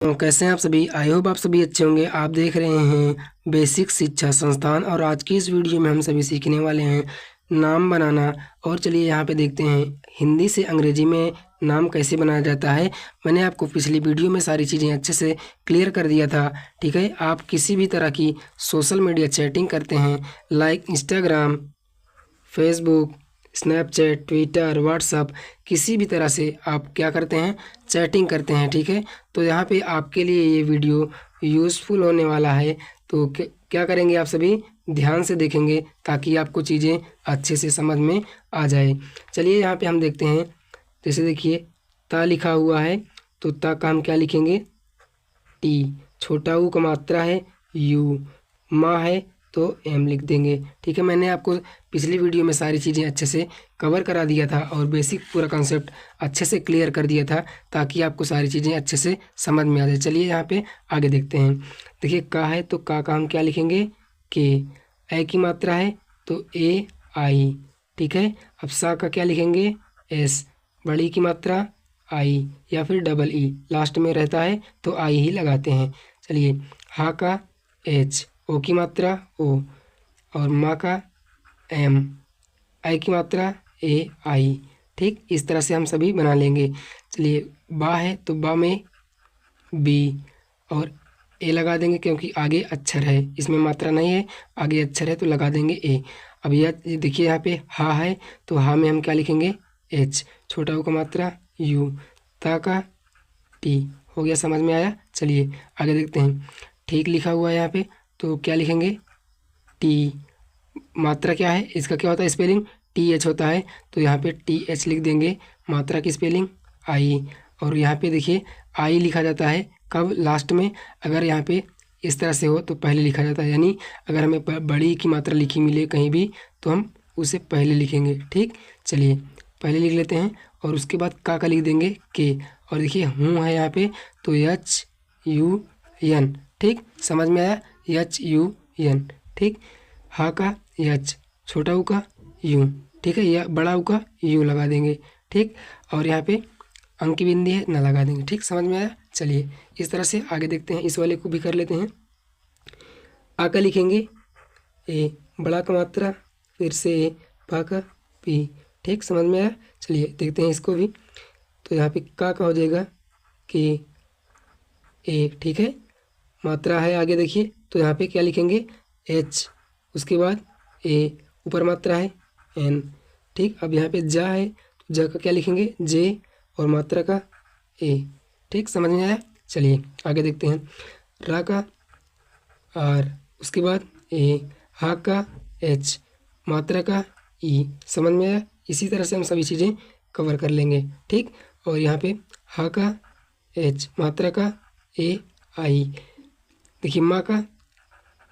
तो कैसे हैं आप सभी। आई होप आप सभी अच्छे होंगे। आप देख रहे हैं बेसिक शिक्षा संस्थान और आज की इस वीडियो में हम सभी सीखने वाले हैं नाम बनाना। और चलिए यहाँ पे देखते हैं हिंदी से अंग्रेजी में नाम कैसे बनाया जाता है। मैंने आपको पिछली वीडियो में सारी चीज़ें अच्छे से क्लियर कर दिया था। ठीक है, आप किसी भी तरह की सोशल मीडिया चैटिंग करते हैं like Instagram, Facebook, Snapchat, Twitter, WhatsApp, किसी भी तरह से आप क्या करते हैं, चैटिंग करते हैं। ठीक है, तो यहाँ पे आपके लिए ये वीडियो यूज़फुल होने वाला है। तो क्या करेंगे, आप सभी ध्यान से देखेंगे ताकि आपको चीज़ें अच्छे से समझ में आ जाए। चलिए यहाँ पे हम देखते हैं। जैसे देखिए ता लिखा हुआ है, तो ता का हम क्या लिखेंगे, टी। छोटा ऊ का मात्रा है यू। माँ है तो एम लिख देंगे। ठीक है, मैंने आपको पिछली वीडियो में सारी चीज़ें अच्छे से कवर करा दिया था और बेसिक पूरा कॉन्सेप्ट अच्छे से क्लियर कर दिया था ताकि आपको सारी चीज़ें अच्छे से समझ में आ जाए। चलिए यहाँ पे आगे देखते हैं। देखिए का है तो का हम क्या लिखेंगे, के। ए की मात्रा है तो ए आई। ठीक है, अब सा का क्या लिखेंगे, एस। बड़ी की मात्रा आई या फिर डबल ई लास्ट में रहता है तो आई ही लगाते हैं। चलिए हा का एच, ओ की मात्रा ओ और माँ का एम, आई की मात्रा ए आई। ठीक, इस तरह से हम सभी बना लेंगे। चलिए बा है तो बा में बी और ए लगा देंगे क्योंकि आगे अक्षर है, इसमें मात्रा नहीं है, आगे अक्षर है तो लगा देंगे ए। अब यह देखिए यहाँ पे हा है तो हा में हम क्या लिखेंगे, एच। छोटा ऊ का मात्रा यू। ता का टी। हो गया, समझ में आया। चलिए आगे देखते हैं। ठीक लिखा हुआ है यहाँ पे तो क्या लिखेंगे, टी। मात्रा क्या है, इसका क्या होता है स्पेलिंग, टी एच होता है तो यहाँ पे टी एच लिख देंगे। मात्रा की स्पेलिंग आई। और यहाँ पे देखिए आई लिखा जाता है कब, लास्ट में। अगर यहाँ पे इस तरह से हो तो पहले लिखा जाता है, यानी अगर हमें बड़ी की मात्रा लिखी मिले कहीं भी तो हम उसे पहले लिखेंगे। ठीक, चलिए पहले लिख लेते हैं और उसके बाद का लिख देंगे के। और देखिए हूँ है यहाँ पे तो एच यू एन। ठीक, समझ में आया, एच यू एन। ठीक, हा का एच, छोटा ऊ का यू। ठीक है, या बड़ा ऊ का यू लगा देंगे। ठीक, और यहाँ पे अंक की बिंदी है ना लगा देंगे। ठीक, समझ में आया। चलिए इस तरह से आगे देखते हैं, इस वाले को भी कर लेते हैं। आ का लिखेंगे ए, बड़ा का मात्रा फिर से ए, पा का पी। ठीक, समझ में आया। चलिए देखते हैं इसको भी। तो यहाँ पे का हो जाएगा कि ए। ठीक है, मात्रा है आगे देखिए तो यहाँ पे क्या लिखेंगे, एच। उसके बाद ए, ऊपर मात्रा है एन। ठीक, अब यहाँ पे जा है तो जा का क्या लिखेंगे, जे और मात्रा का ए। ठीक, समझ में आया। चलिए आगे देखते हैं। रा का आर, उसके बाद ए, हा का एच, मात्रा का ई। समझ में आया। इसी तरह से हम सभी चीज़ें कवर कर लेंगे। ठीक, और यहाँ पे हा का एच, मात्रा का ए आई। देखिए माँ का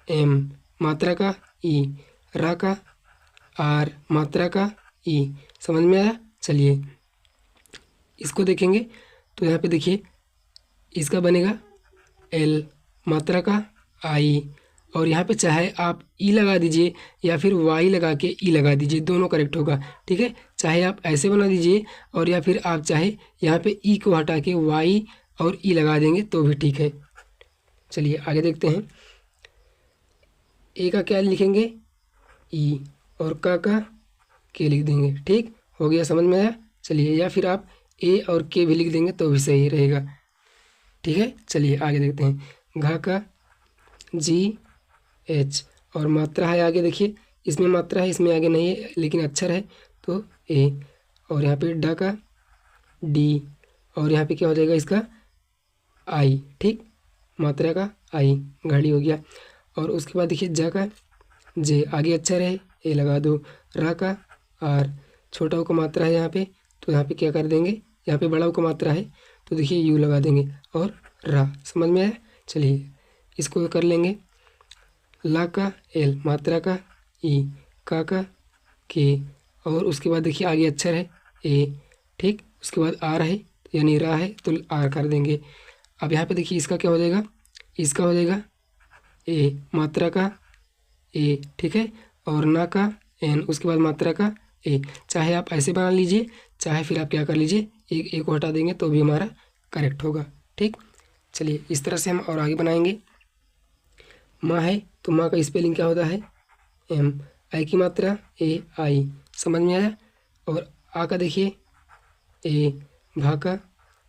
एम, मात्रा का ई, रा का आर, मात्रा का ई। समझ में आया। चलिए इसको देखेंगे तो यहाँ पे देखिए इसका बनेगा एल, मात्रा का आई। और यहाँ पे चाहे आप ई लगा दीजिए या फिर वाई लगा के ई लगा दीजिए, दोनों करेक्ट होगा। ठीक है, चाहे आप ऐसे बना दीजिए और या फिर आप चाहे यहाँ पे ई को हटा के वाई और ई लगा देंगे तो भी ठीक है। चलिए आगे देखते हैं। ए का क्या लिखेंगे, ई, और का के लिख देंगे। ठीक, हो गया, समझ में आया। चलिए या फिर आप ए और के भी लिख देंगे तो भी सही रहेगा। ठीक है, चलिए आगे देखते हैं। घा का जी एच और मात्रा है आगे देखिए, इसमें मात्रा है इसमें आगे नहीं है लेकिन अक्षर है तो ए। और यहाँ पे डा का डी और यहाँ पे क्या हो जाएगा इसका आई। ठीक, मात्रा का आई, घड़ी हो गया। और उसके बाद देखिए जा का जे, आगे अक्षर है ए लगा दो। रा का आर, छोटा ऊ का मात्रा है यहाँ पे तो यहाँ पे क्या कर देंगे, यहाँ पे बड़ा ऊ का मात्रा है तो देखिए यू लगा देंगे और रा। समझ में आया। चलिए इसको कर लेंगे। ला का एल, मात्रा का ई, का के और उसके बाद देखिए आगे अक्षर है ए। ठीक, उसके बाद आर है यानी रा है तो आर कर देंगे। अब यहाँ पे देखिए इसका क्या हो जाएगा, इसका हो जाएगा ए, मात्रा का ए। ठीक है, और ना का एन, उसके बाद मात्रा का ए। चाहे आप ऐसे बना लीजिए चाहे फिर आप क्या कर लीजिए, एक को हटा देंगे तो भी हमारा करेक्ट होगा। ठीक, चलिए इस तरह से हम और आगे बनाएंगे। माँ है तो माँ का स्पेलिंग क्या होता है? एम। आई की मात्रा ए आई, समझ में आया। और आ का देखिए ए, भा का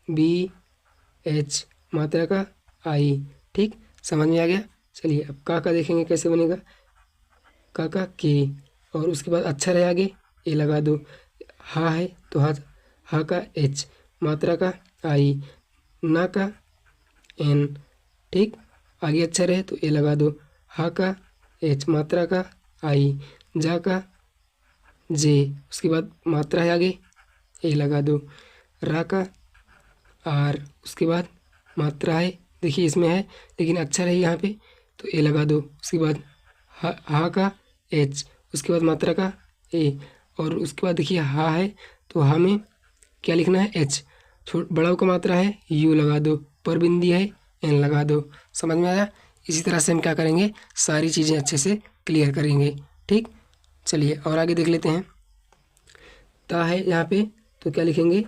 बी, एच, मात्रा का आई, ठीक, समझ में आ गया। चलिए अब का देखेंगे कैसे बनेगा। का के, और उसके बाद अक्षर है आगे ए लगा दो। हा है तो हा का एच, मात्रा का आई, ना का एन, ठीक, आगे अक्षर है तो ए लगा दो। हा का एच, मात्रा का आई, जा का जे, उसके बाद मात्रा है आगे ए लगा दो। रा का आर, उसके बाद मात्रा है, देखिए इसमें है लेकिन अक्षर है यहाँ पे तो ए लगा दो। उसके बाद हा का एच, उसके बाद मात्रा का ए, और उसके बाद देखिए हा है तो हा में क्या लिखना है? एच। बड़ा का मात्रा है यू लगा दो, पर बिंदी है एन लगा दो, समझ में आया। इसी तरह से हम क्या करेंगे, सारी चीज़ें अच्छे से क्लियर करेंगे, ठीक। चलिए और आगे देख लेते हैं। ता है यहाँ पे तो क्या लिखेंगे?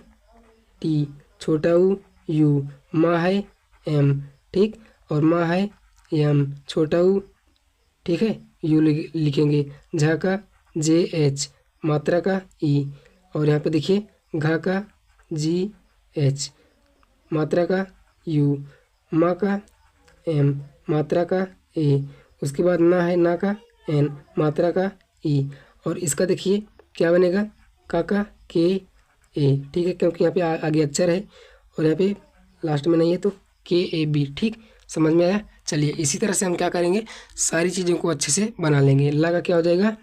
टी, छोटा ऊ यू, माँ है एम, ठीक, और माँ है एम, छोटा ऊ, ठीक है, यू लिखेंगे। झा का जे एच, मात्रा का ई, और यहाँ पे देखिए घा का जी एच, मात्रा का यू, माँ का एम, मात्रा का ए, उसके बाद ना है ना का एन, मात्रा का ई, और इसका देखिए क्या बनेगा? का के ए, ठीक है, क्योंकि यहाँ पे आगे अक्षर है और यहाँ पे लास्ट में नहीं है तो के ए बी, ठीक, समझ में आया। चलिए इसी तरह से हम क्या करेंगे, सारी चीज़ों को अच्छे से बना लेंगे। ला का क्या हो जाएगा?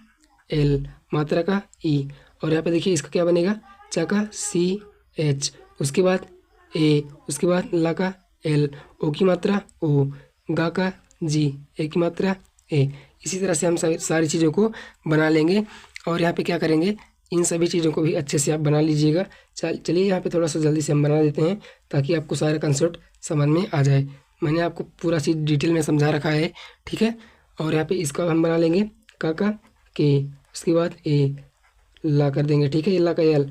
एल, मात्रा का ई, और यहाँ पे देखिए इसका क्या बनेगा? चा का सी एच, उसके बाद ए, उसके बाद ला का एल, ओ की मात्रा ओ, गा का जी, ए की मात्रा ए। इसी तरह से हम सारी चीज़ों को बना लेंगे। और यहाँ पे क्या करेंगे, इन सभी चीज़ों को भी अच्छे से आप बना लीजिएगा। चलिए यहाँ पे थोड़ा सा जल्दी से हम बना देते हैं ताकि आपको सारा कंसेप्ट समझ में आ जाए। मैंने आपको पूरा चीज़ डिटेल में समझा रखा है, ठीक है। और यहाँ पे इसका हम बना लेंगे का के, उसके बाद ए, ला कर देंगे, ठीक है, ला का एल,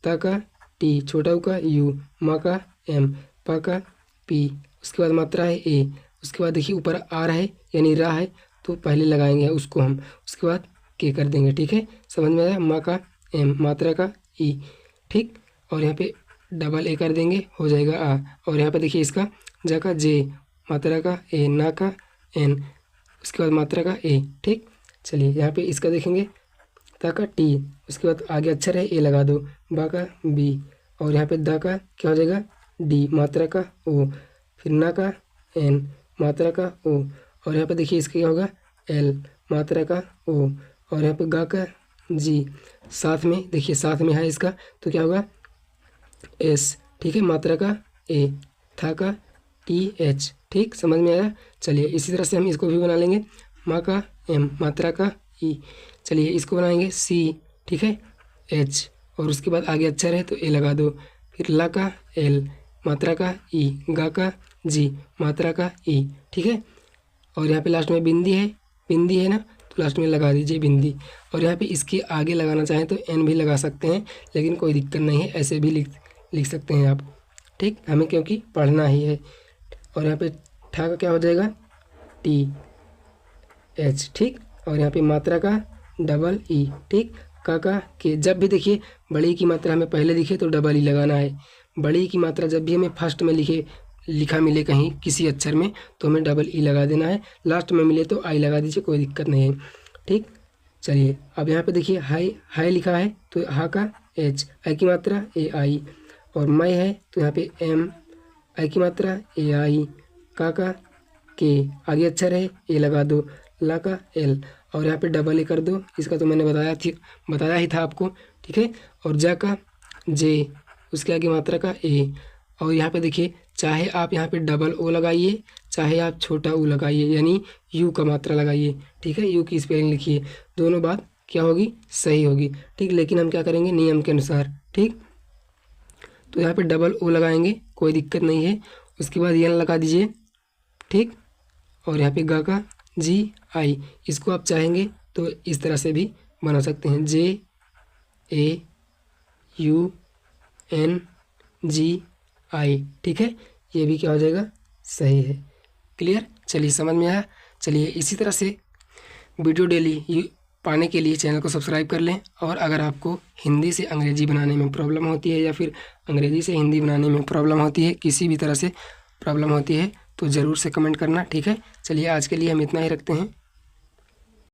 ता का टी, छोटा ऊ का यू, मा का एम, पा का पी, उसके बाद मात्रा है ए, उसके बाद देखिए ऊपर आ रहा है यानी रा है तो पहले लगाएंगे उसको हम, उसके बाद के कर देंगे, ठीक है, समझ में आया। मा का एम, मात्रा का ई, ठीक, और यहाँ पे डबल ए कर देंगे, हो जाएगा आ, और यहाँ पे देखिए इसका जा का जे, मात्रा का ए, ना का एन, उसके बाद मात्रा का ए, ठीक। चलिए यहाँ पे इसका देखेंगे ता का टी, उसके बाद आगे अक्षर है ए लगा दो, बा का बी, और यहाँ पे दा का क्या हो जाएगा? डी, मात्रा का ओ, फिर ना का एन, मात्रा का ओ, और यहाँ पे देखिए इसका क्या होगा? एल, मात्रा का ओ, और यहाँ पे गा का जी, साथ में देखिए साथ में है इसका तो क्या होगा? एस, ठीक है, मात्रा का ए, था का टी एच, ठीक, समझ में आया। चलिए इसी तरह से हम इसको भी बना लेंगे। माँ का एम, मात्रा का ई, चलिए इसको बनाएंगे सी, ठीक है, एच, और उसके बाद आगे अक्षर है तो ए लगा दो, फिर ला का एल, मात्रा का ई, गा का जी, मात्रा का ई, ठीक है, और यहाँ पे लास्ट में बिंदी है ना, तो लास्ट में लगा दीजिए बिंदी। और यहाँ पे इसके आगे लगाना चाहें तो एन भी लगा सकते हैं, लेकिन कोई दिक्कत नहीं है, ऐसे भी लिख सकते हैं आप, ठीक, हमें क्योंकि पढ़ना ही है। और यहाँ पे ठा का क्या हो जाएगा? टी एच, ठीक, और यहाँ पे मात्रा का डबल ई, ठीक, का के, जब भी देखिए बड़ी की मात्रा हमें पहले दिखे तो डबल ई लगाना है। बड़ी की मात्रा जब भी हमें फर्स्ट में लिखा मिले कहीं किसी अक्षर में तो हमें डबल ई लगा देना है, लास्ट में मिले तो आई लगा दीजिए, कोई दिक्कत नहीं है, ठीक। चलिए अब यहाँ पे देखिए हाई लिखा है तो हा का एच, आई की मात्रा ए आई, और मैं है तो यहाँ पे एम, आई की मात्रा ए आई, का के, आगे अक्षर है ए लगा दो, ला का एल, और यहाँ पे डबल ए कर दो, इसका तो मैंने बताया ही था आपको, ठीक है, और जा का जे, उसके आगे मात्रा का ए, और यहाँ पे देखिए चाहे आप यहाँ पे डबल ओ लगाइए चाहे आप छोटा ऊ लगाइए यानी यू का मात्रा लगाइए, ठीक है, यू की स्पेलिंग लिखिए, दोनों बात क्या होगी? सही होगी, ठीक। लेकिन हम क्या करेंगे नियम के अनुसार, ठीक, तो यहाँ पे डबल ओ लगाएंगे, कोई दिक्कत नहीं है, उसके बाद एन लगा दीजिए, ठीक, और यहाँ पे गा का जी आई, इसको आप चाहेंगे तो इस तरह से भी बना सकते हैं, जे ए यू एन जी आई, ठीक है, ये भी क्या हो जाएगा? सही है। क्लियर, चलिए समझ में आया। चलिए इसी तरह से वीडियो डेली पाने के लिए चैनल को सब्सक्राइब कर लें। और अगर आपको हिंदी से अंग्रेजी बनाने में प्रॉब्लम होती है या फिर अंग्रेजी से हिंदी बनाने में प्रॉब्लम होती है, किसी भी तरह से प्रॉब्लम होती है, तो ज़रूर से कमेंट करना, ठीक है। चलिए आज के लिए हम इतना ही रखते हैं।